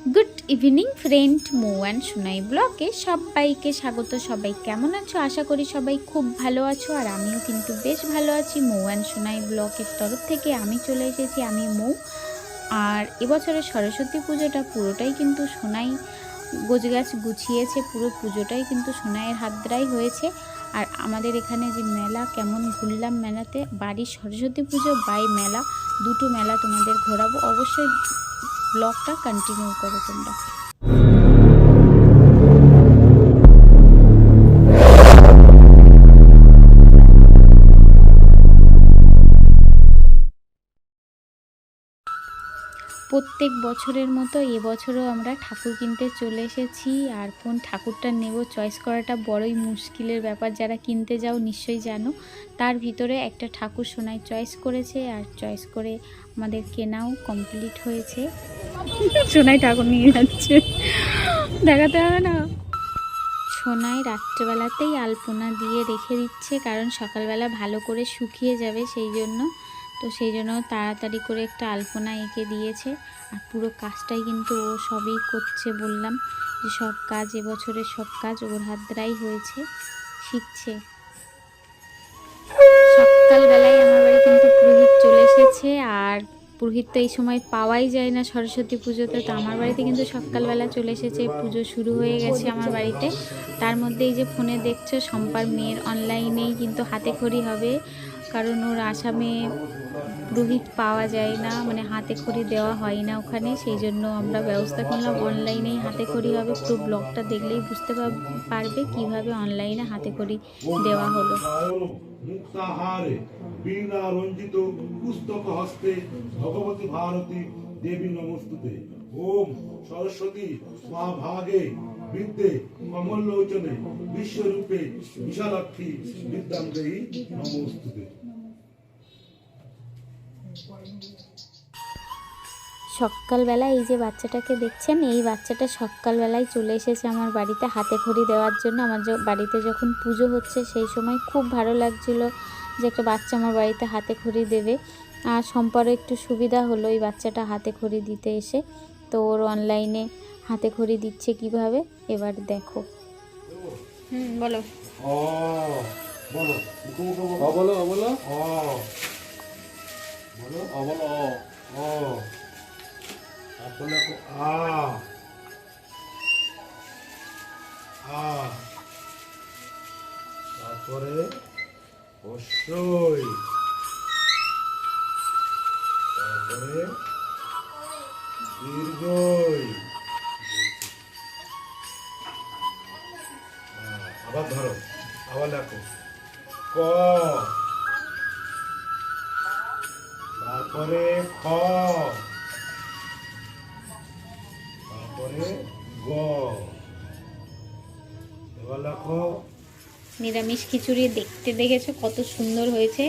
Good evening friend, Mou and Sonai ব্লগে সবাইকে স্বাগত। সবাই কেমন আছো? আশা করি সবাই খুব ভালো আছো, আর আমিও কিন্তু বেশ ভালো আছি। মৌ অ্যান্ড সোনাই ব্লগের তরফ থেকে আমি চলে এসেছি, আমি মৌ। আর এবছরের সরস্বতী পুজোটা পুরোটাই কিন্তু সোনাই গোছগাছ গুছিয়েছে, পুরো পুজোটাই কিন্তু সোনাইয়ের হাত দ্বারাই হয়েছে। আর আমাদের এখানে যে মেলা, কেমন ঘুরলাম মেলাতে, বাড়ির সরস্বতী পুজো বাই মেলা, দুটো মেলা তোমাদের ঘোরাবো। অবশ্যই ব্লগটা কন্টিনিউ করো তোমরা। প্রত্যেক বছরের মতো এবছরও আমরা ঠাকুর কিনতে চলে এসেছি। আর কোন ঠাকুরটা নেব চয়েস করাটা বড়ই মুশকিলের ব্যাপার। যারা কিনতে যাও নিশ্চয়ই জানো। তার ভিতরে একটা ঠাকুর সোনাই চয়েস করেছে, আর চয়েস করে আমাদের কেনাও কমপ্লিট হয়েছে। সোনাই ঠাকুর নিয়ে যাচ্ছে, দেখাতে হবে না। সোনাই রাত্রেবেলাতেই আলপনা দিয়ে রেখে দিচ্ছে, কারণ সকালবেলা ভালো করে শুকিয়ে যাবে সেই জন্য। তো সেই জন্য তাড়াতাড়ি করে একটা আলপনা এঁকে দিয়েছে। আর পুরো কাজটাই কিন্তু ও সবই করছে, বললাম যে সব কাজ, এবছরের সব কাজ ওর হাত দ্বারাই হয়েছে, শিখছে। সকালবেলায় আমার বাড়ি কিন্তু পুরোহিত চলে এসেছে। আর পুরোহিত তো এই সময় পাওয়াই যায় না সরস্বতী পুজোতে, তো আমার বাড়িতে কিন্তু সকালবেলা চলে এসেছে। পুজো শুরু হয়ে গেছে আমার বাড়িতে। তার মধ্যে এই যে ফোনে দেখছো, শম্পার মেয়ের অনলাইনেই কিন্তু হাতে খড়ি হবে, কারণ ওর আসামে পুরোহিত পাওয়া যায় না, মানে হাতে খড়ি দেওয়া হয় না ওখানে। সেই জন্য আমরা ব্যবস্থা করলাম অনলাইনেই হাতে খড়ি হবে। পুরো ব্লগটা দেখলেই বুঝতে পারবে কিভাবে অনলাইনে হাতে খড়ি দেওয়া হলো। মুক্তাহারে বীণা রঞ্জিত পুস্তক হস্তে ভগবতী ভারতী দেবী নমস্তুতে। ওম সরস্বতী মহাভাগে বিদ্যে কমলোচনে বিশ্বরূপে বিশালাক্ষী বিদ্যাং দেহি নমস্তুতে। সকালবেলা এই যে বাচ্চাটাকে দেখছেন, এই বাচ্চাটা সকালবেলায় চলে এসেছে আমার বাড়িতে হাতে খড়ি দেওয়ার জন্য। আমার বাড়িতে যখন পুজো হচ্ছে সেই সময় খুব ভালো লাগছিল যে একটা বাচ্চা আমার বাড়িতে হাতে খড়ি দেবে। আর সম্পর্কে একটু সুবিধা হলো এই বাচ্চাটা হাতে খড়ি দিতে এসে। তো ওর অনলাইনে হাতে খড়ি দিচ্ছে কিভাবে, এবার দেখো। বলো অ বলো মুখো মুখো বলো বলো অ বলো বলো অ তারপর লেখো আ আ তারপরে অবশ্যই, তারপরে দীর্ঘই, আবার ধরো, আবার লেখো ক, তারপরে খ, তারপরে গ, এবার লেখো নিরামিষ খিচুড়ি। দেখতে দেখেছো কত সুন্দর হয়েছে।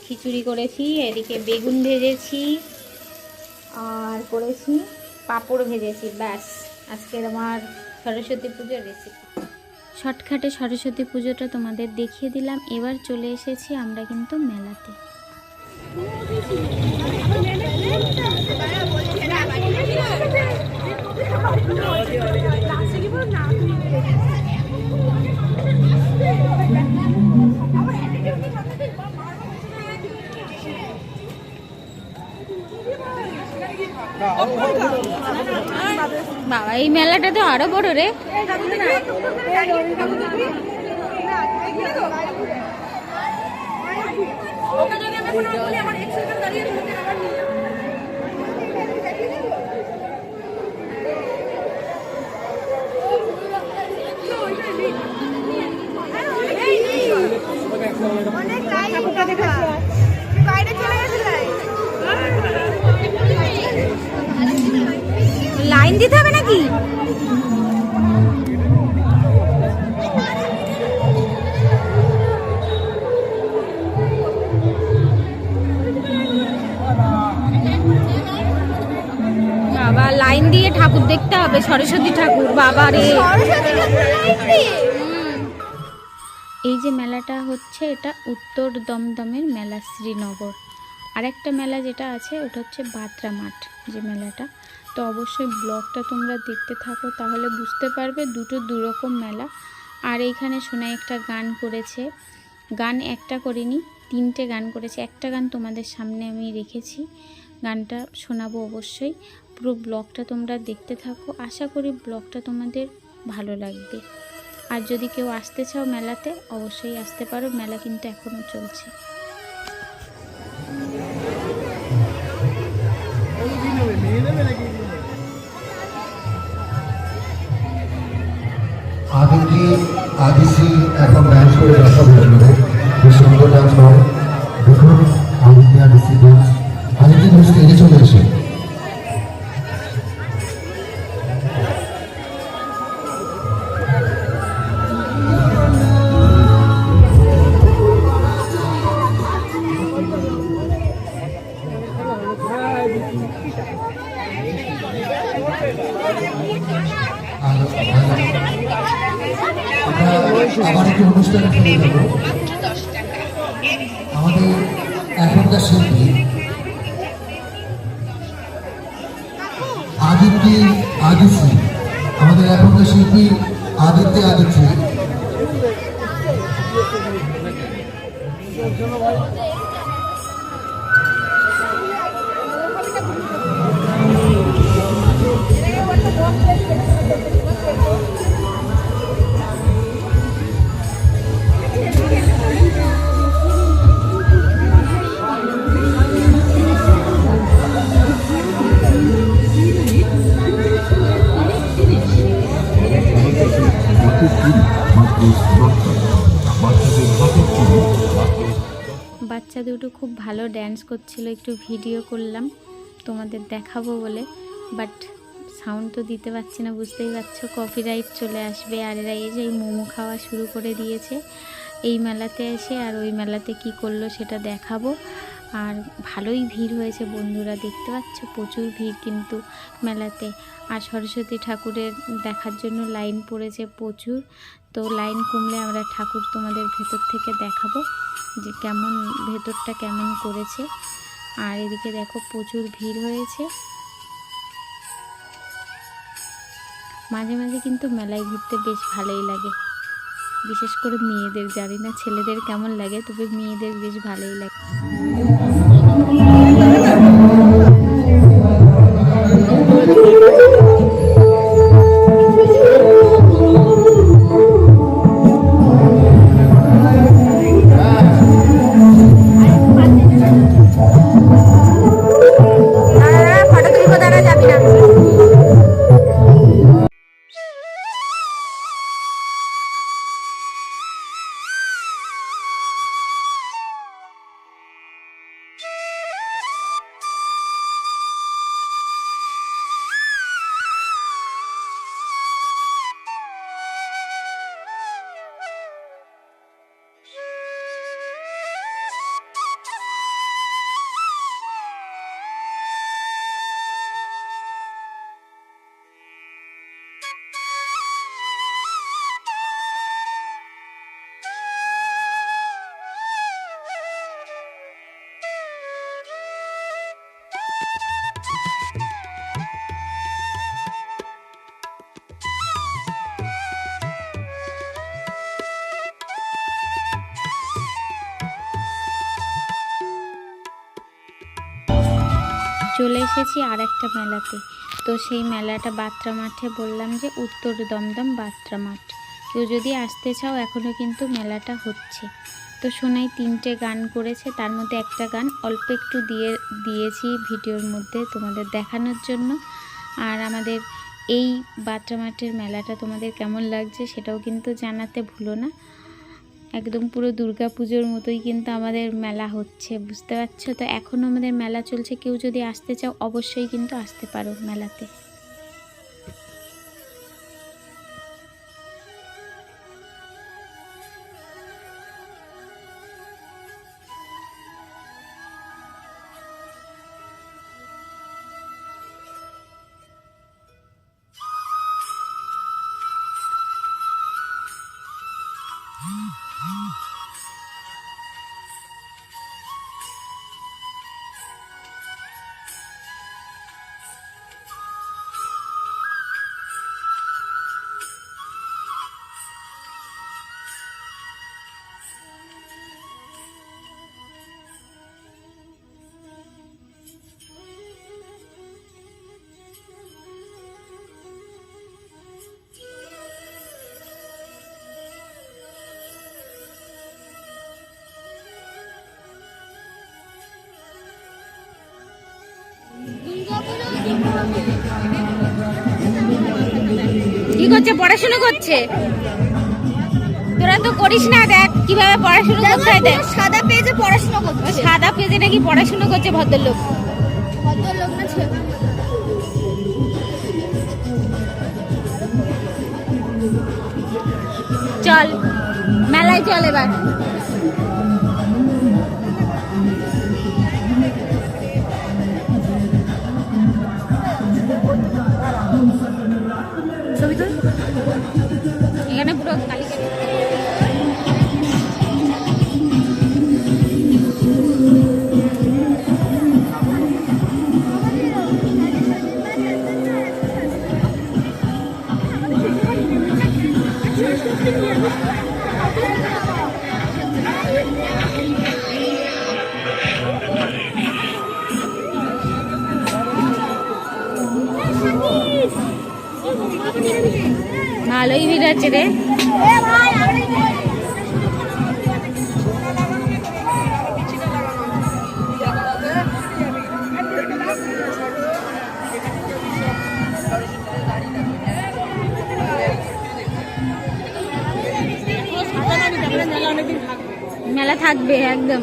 খিচুড়ি করেছি, এদিকে বেগুন ভেজেছি, আর করেছি পাঁপড় ভেজেছি। ব্যাস, আজকের আমার সরস্বতী পুজোর রেসিপি। শর্টকাটে সরস্বতী পুজোটা তোমাদের দেখিয়ে দিলাম। এবার চলে এসেছি আমরা কিন্তু মেলাতে। বাবা, এই মেলাটা তো আরো বড় রে। লাইন দিতে হবে নাকি? বাবা, লাইন দিয়ে ঠাকুর দেখতে হবে, সরস্বতী ঠাকুর। বাবা রে, এই যে মেলাটা হচ্ছে, এটা উত্তর দমদমের মেলা, শ্রীনগর। আরেকটা মেলা যেটা আছে ওটা হচ্ছে বাতরা মাঠ যে মেলাটা। তো অবশ্যই ব্লগটা তোমরা দেখতে থাকো, তাহলে বুঝতে পারবে দুটো দুরকম মেলা। আর এইখানে সোনাই একটা গান করেছে, গান একটা করিনি, 3টে গান করেছে। একটা গান তোমাদের সামনে আমি রেখেছি, গানটা শোনাবো অবশ্যই। পুরো ব্লগটা তোমরা দেখতে থাকো, আশা করি ব্লগটা তোমাদের ভালো লাগবে। আর যদি কেউ আসতে চাও মেলাতে, অবশ্যই আসতে পারো, মেলা কিন্তু এখনও চলছে। আদিতি আদিসি এখন ডান্স করে দেখাবো আপনাদের, খুব সুন্দর ডান্স হয়। দেখুন আদিতি আদিসি ডান্স। আদিতি তুমি স্টেজে চলে এসো। আবার একটি অনুষ্ঠানে ফিরে যাব। আমাদের এখনকার শিল্পী আদিত্য আদিসি, আমাদের এখনকার শিল্পী আদিত্য আদিসি বাচ্চা দুটো খুব ভালো ড্যান্স করছিল, একটু ভিডিও করলাম তোমাদের দেখাবো বলে, বাট সাউন্ড তো দিতে পারছি না, বুঝতেই পারছো কপিরাইট চলে আসবে। আর এরা এই যে মোমো খাওয়া শুরু করে দিয়েছে এই মেলাতে এসে, আর ওই মেলাতে কি করলো সেটা দেখাবো। আর ভালোই ভিড় হয়েছে বন্ধুরা, দেখতে পাচ্ছ প্রচুর ভিড় কিন্তু মেলাতে। আর সরস্বতী ঠাকুরের দেখার জন্য লাইন পড়েছে প্রচুর। তো লাইন কমলে আমরা ঠাকুর তোমাদের ভেতর থেকে দেখাবো যে কেমন ভেতরটা কেমন করেছে। আর এদিকে দেখো প্রচুর ভিড় হয়েছে। মাঝে মাঝে কিন্তু মেলায় ঘুরতে বেশ ভালোই লাগে, বিশেষ করে মেয়েদের, জানি না ছেলেদের কেমন লাগে, তবে মেয়েদের বেশ ভালোই লাগে। চলে এসেছি আর একটা মেলাতে। তো সেই মেলাটা বাত্রা মাঠে, বললাম যে উত্তর দমদম বাত্রা মাঠ। কেউ যদি আসতে চাও এখনও কিন্তু মেলাটা হচ্ছে। তো সোনাই 3টে গান করেছে, তার মধ্যে একটা গান অল্প একটু দিয়েছি ভিডিওর মধ্যে তোমাদের দেখানোর জন্য। আর আমাদের এই বাত্রা মাঠের মেলাটা তোমাদের কেমন লাগছে সেটাও কিন্তু জানাতে ভুলো না। একদম পুরো দুর্গা পুজোর মতোই কিন্তু আমাদের মেলা হচ্ছে, বুঝতে পারছো। তো এখনও আমাদের মেলা চলছে, কেউ যদি আসতে চাও অবশ্যই কিন্তু আসতে পারো মেলাতে। কি করছে? পড়াশোনা করছে। তোরা তো করিস না, দেখ কিভাবে পড়াশোনা করতে হয়। দেখ সাদা পেজে পড়াশোনা করছে। সাদা পেজে নাকি পড়াশোনা করছে ভদ্রলোক। ভদ্রলোক না ছেলে। চল মেলায় চল এবার। ছবি তো এখানে পুরো কালিকা। ভালোই ভিড় আছে রে। মেলা থাকবে একদম।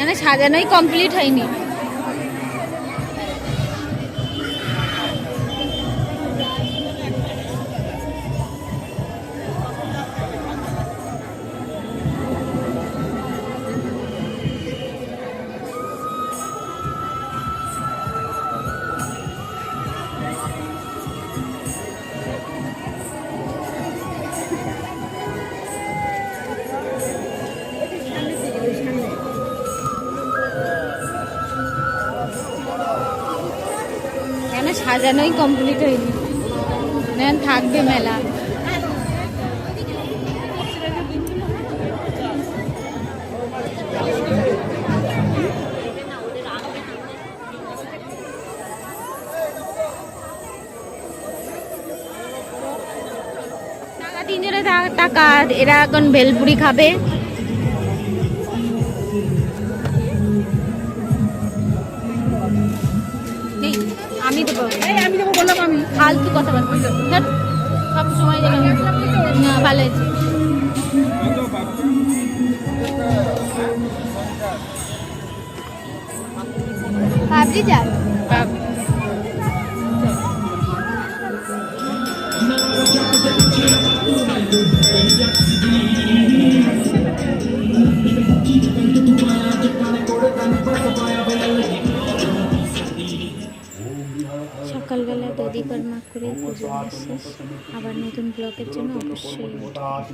না সাজানোই কমপ্লিট হয়নি। কেন সাজানোই কমপ্লিট হয়নি, না থাকবে মেলা। টাকা তিনজনে টাকা, এরা এখন ভেলপুরি খাবে। আমি দেবো, আমি দেবো বললাম। আমি ফালতু কথা বলবো সব সময় যেন। না ভালো হয়েছে। পাবজি যান। সকালবেলা দধিকর্মা করে পুজো শেষ। আবার নতুন ব্লগের জন্য অবশ্যই